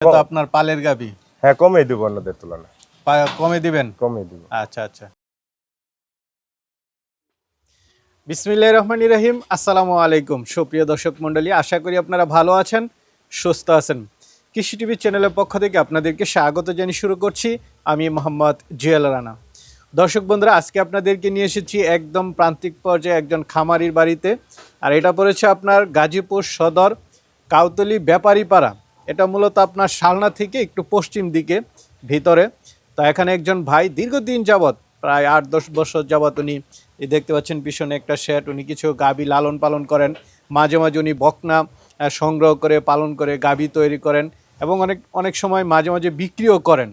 তো আপনার পালের গাবি। হ্যাঁ, কমে দিব অন্যদের তুলনায়। কমে দিবেন? কমে দিব। আচ্ছা আচ্ছা। বিসমিল্লাহির রহমানির রহিম। আসসালামু আলাইকুম সুপ্রিয় দর্শক মণ্ডলী, আশা করি আপনারা ভালো আছেন, সুস্থ আছেন। কৃষি টিভি চ্যানেলের পক্ষ থেকে আপনাদেরকে স্বাগত জানিয়ে শুরু করছি আমি মোহাম্মদ জুয়েল রানা। দর্শক বন্ধুরা, আজকে আপনাদেরকে নিয়ে এসেছি একদম প্রান্তিক পর্যায়ে একজন খামারির বাড়িতে। আর এটা পড়েছে আপনার গাজীপুর সদর কাউতলি ব্যাপারীপাড়া। এটা মূলত আপনার শালনা থেকে একটু পশ্চিম দিকে ভিতরে। তো এখানে একজন ভাই দীর্ঘদিন যাবৎ, প্রায় 8-10 বছর যাবৎ উনি দেখতে পাচ্ছেন পিছনে একটা শেড, উনি কিছু গাভী লালন পালন করেন। মাঝে মাঝে উনি বকনা সংগ্রহ করে পালন করে গাভী তৈরি করেন এবং অনেক সময় মাঝে মাঝে বিক্রিও করেন।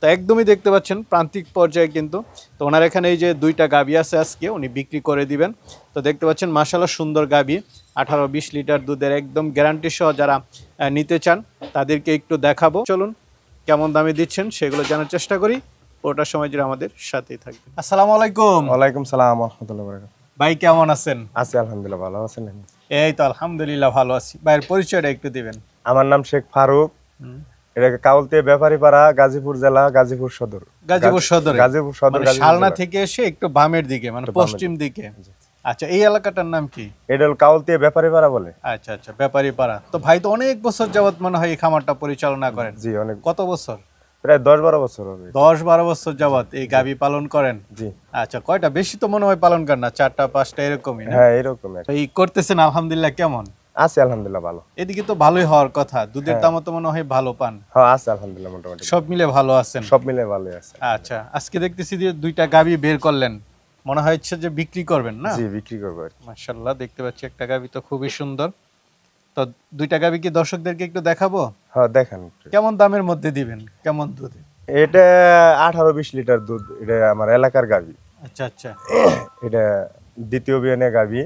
তো একদমই দেখতে পাচ্ছেন প্রান্তিক পর্যায়ে কিন্তু। তো ওনার এখানে এই যে 2টা গাভী আছে, আজকে উনি বিক্রি করে দিবেন। তো দেখতে পাচ্ছেন মাশাআল্লাহ সুন্দর গাভী, 18-20 লিটার দুধের একদম গ্যারান্টি সহ যারা নিতে চান তাদেরকে একটু দেখাবো। চলুন কেমন দামে দিচ্ছেন সেগুলো জানার চেষ্টা করি। ওটার সময় যে আমাদের সাথেই থাকবে। আসসালামু আলাইকুম। ওয়ালাইকুম সালাম ওয়া রাহমাতুল্লাহি ওয়া বারাকাতুহু। ভাই কেমন আছেন? আছি আলহামদুলিল্লাহ, ভালো আছেন? এই তো আলহামদুলিল্লাহ ভালো আছি। ভাইয়ের পরিচয়টা একটু দিবেন। আমার নাম শেখ ফারুক। এটা কাউলতে ব্যাপারীপাড়া, গাজীপুর জেলা, গাজীপুর সদর। গাজীপুর সদরে? গাজীপুর সদর, মানে শালনা থেকে এসে একটু বামের দিকে, মানে পশ্চিম দিকে। আচ্ছা, এই এলাকাটার নাম কি? এটা হল কাউলতে ব্যাপারীপাড়া বলে। আচ্ছা আচ্ছা, ব্যাপারীপাড়া। তো ভাই তো অনেক বছর যাবত মনে হয় এই খামারটা পরিচালনা করেন। জি, অনেক। কত বছর? প্রায় 10-12 বছর হবে। 10-12 বছর যাবত এই গাভী পালন করেন? জি। আচ্ছা, কয়টা? বেশি তো মনে হয় পালন করেন না, 4টা-5টা এরকমই না? হ্যাঁ, এরকম। তো এই করতেছেন আলহামদুলিল্লাহ, কেমন? আছে আলহামদুলিল্লাহ, ভালো। এদিকে তো ভালোই হওয়ার কথা, দুধের দামও তো মনে হয় ভালো পান। হ্যাঁ, আছে আলহামদুলিল্লাহ, মোটামুটি সব মিলে ভালো আছেন? সব মিলে ভালোই আছে। আচ্ছা, আজকে দেখতেছি যে 2টা গাভী বের করলেন, মনে হচ্ছে যে বিক্রি করবেন না? জি, বিক্রি করব আর কি। মাশাআল্লাহ, দেখতে পাচ্ছি একটা গাভী তো খুবই সুন্দর। তো 2টা গাভী কি দর্শকদেরকে একটু দেখাবো? হ্যাঁ, দেখেন। কেমন দামের মধ্যে দিবেন, কেমন দুধে? এটা 18-20 লিটার দুধ। এটা আমার এলাকার গাভী। আচ্ছা আচ্ছা। এটা দ্বিতীয় বিয়ানে গাভী।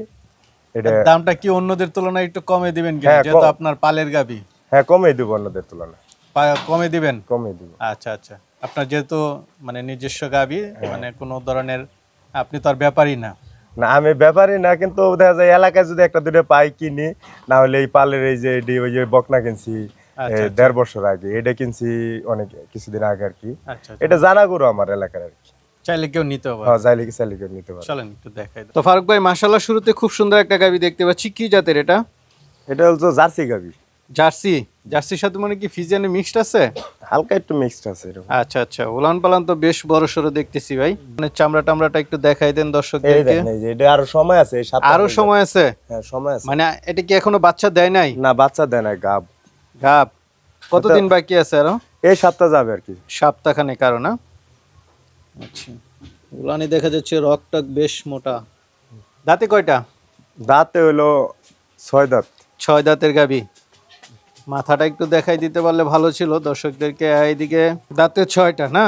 এটা দামটা কি অন্যদের তুলনায় একটু কমে দিবেন কি, হ্যাঁ, যেহেতু আপনার পালের গাভী? হ্যাঁ, কমে দিব অন্যদের তুলনায়। কমে দিবেন? কমে দিব। আচ্ছা আচ্ছা। আপনার যেহেতু মানে নিজস্ব গাভী, মানে কোনো ধরনের, আপনি তো আর ব্যাপারী না। না, আমি ব্যাপারই না, কিন্তু দেখা যায় এলাকায় যদি একটা দুটো পাই কিনি, না হলে এই পালের এই যে ওই যে বকনা কিনছি আচ্ছা, 1.5 বছর আগে, এটা কিনছি অনেক কিছুদিন আগে আর কি। আচ্ছা আচ্ছা। এটা জানা গুরু আমার এলাকার আর কি। চাইলে কেউ নিতে পারে? হ্যাঁ, চাইলে কেউ নিতে পারে। চলেন একটু দেখাই। তো ফারুক ভাই, মাশাআল্লাহ শুরুতে খুব সুন্দর একটা গাভী দেখতে পাচ্ছি, কি জাতের এটা? এটা হচ্ছে জার্সি গাভী। জার্সি? জার্সির সাথে মানে কি ফিজিয়ানে মিক্সড আছে? হালকা একটু মিক্সড আছে এরকম। আচ্ছা আচ্ছা। উলান পালান তো বেশ বড় সড়ো দেখতেছি ভাই। মানে চামড়া টামড়াটা একটু দেখাই দেন এই দর্শকদেরকে। দেখেন, এই যে এটা আরো সময় আছে, এই সপ্তাহে আরো সময় আছে? হ্যাঁ, সময় আছে। মানে এটা কি এখনো বাচ্চা দেয় নাই? না, বাচ্চা দেয় না, গাব। গাব? কতদিন বাকি আছে আরো? এই সপ্তাহ যাবে আর কি। সপ্তাহখানেক আরো, না? আচ্ছা। উলানি দেখা যাচ্ছে রকটক বেশ মোটা। দাঁতে কয়টা? দাঁতে হইলো 6 দাঁত। 6 দাঁতের গাভী। মাথাটা একটু দেখাই দিতে পারলে ভালো ছিল দর্শকদেরকে। এইদিকে দাঁতে 6টা, না?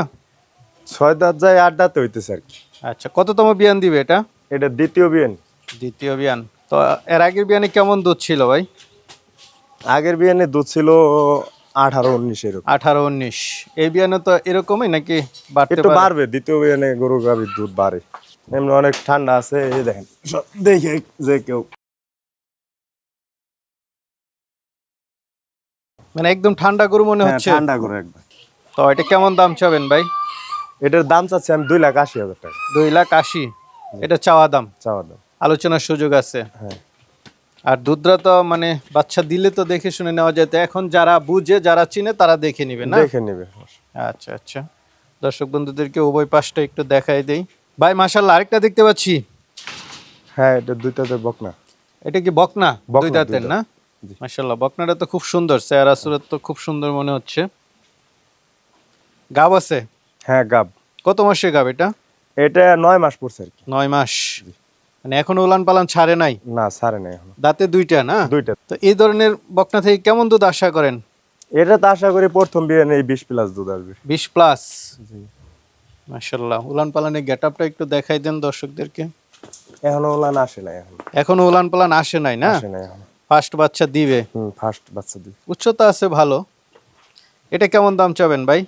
6 দাঁত যায় 8 দাঁতে হইতেছে আর কি। আচ্ছা, কততম বিয়ান দিবে এটা? এটা দ্বিতীয় বিয়ান। দ্বিতীয় বিয়ান। তো এর আগের বিয়ানে কেমন দুধ ছিল ভাই? আগের বিয়ানে দুধ ছিল 18-19 এরকম। 18-19। এই বিয়ানে তো এরকমই নাকি বাড়তে একটু পারে? বাড়বে, দ্বিতীয় বিয়ানে গরু গাভীর দুধ বাড়ে। এমনি অনেক ঠান্ডা আছে, এই দেখেন দেখে যে কেউ। মানে একদম ঠান্ডা গরু মনে হচ্ছে। ঠান্ডা গরু একবার। তো এটা কেমন দাম চাবেন ভাই? এটার দাম চাচ্ছি আমি 2,80,000 টাকা। 2,80,000? এটা চাওয়া দাম? চাওয়া দাম। আলোচনার সুযোগ আছে? হ্যাঁ। আর দুধরা তো মানে বাচ্চা দিলে তো দেখে শুনে নেওয়া যেত, এখন যারা বুঝে যারা চিনে তারা দেখে নিবে, না? দেখে নেবে। আচ্ছা আচ্ছা। দর্শক বন্ধুদেরকে উভয় পাশটা একটু দেখাই দেই ভাই। মাশাআল্লাহ, আরেকটা দেখতে পাচ্ছি। হ্যাঁ, এটা 2 দাঁতের বকনা। এটা কি বকনা? 2 বকনা, দাঁতের, 2 না? জি। মাশাআল্লাহ, বকনাটা তো খুব সুন্দর, চেহারা সুরত তো খুব সুন্দর মনে হচ্ছে। গাব আছে? হ্যাঁ, গাব। কত মাসের গাব এটা? এটা 9 মাস পড়ছে আর কি। 9 মাস। মানে এখনো উলান পালান ছাড়ে নাই? না, ছাড়ে নাই এখনো। দাঁতে 2টা, না? 2টা। তো এই ধরনের বকনা থেকে কেমন দুধ আশা করেন? এটা তো আশা করি প্রথম বিয়ানে 20+ দুধ আসবে। 20+? জি। মাশাআল্লাহ। উলান পালানের গেটআপটা একটু দেখাই দেন দর্শকদেরকে। এখনো ওলান আসে নাই এখন। এখনো উলান পালান আসে নাই, না? আসে নাই এখন। ফার্স্ট বাচ্চা দিবে। ফার্স্ট বাচ্চা দিবে। উচ্চতা আছে ভালো। এটা কেমন দাম চাবেন ভাই?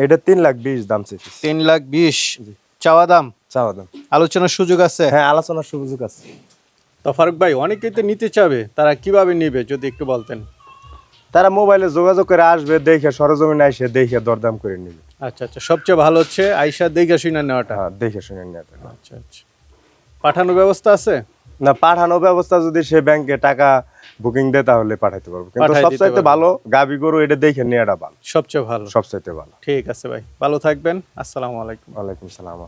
এটা 3,20,000 দাম চাইছি। 3,20,000 জি। চাওয়া দাম? চাওয়া দাম। আলোচনার সুযোগ আছে? হ্যাঁ, আলোচনার সুযোগ আছে। তো ফারুক ভাই, অনেকেই তো নিতে চাবে, তারা কিভাবে নিবে যদি একটু বলতেন? তারা মোবাইলে যোগাযোগ করে আসবে, দেখে সরজমিনে এসে দেখে দরদাম করে নিবে। আচ্ছা আচ্ছা, সবচেয়ে ভালো হচ্ছে আইসা দেখে শুনে নেওয়াটা। হ্যাঁ, দেখে শুনে নিয়ে যাবে। আচ্ছা আচ্ছা, পাঠানোর ব্যবস্থা আছে? না, পাঠানোর ব্যবস্থা যদি সে ব্যাংকে টাকা বুকিং দেয় তাহলে পাঠাইতে পারবো, কিন্তু পাঠাই দিতে সবচাইতে পারবে। ভালো গাবি গরু এটা দেখে নেওয়াটা ভালো, সবচেয়ে ভালো। সবচাইতে ভালো। ঠিক আছে ভাই, ভালো থাকবেন। আসসালামু আলাইকুম। ওয়ালাইকুম সালাম।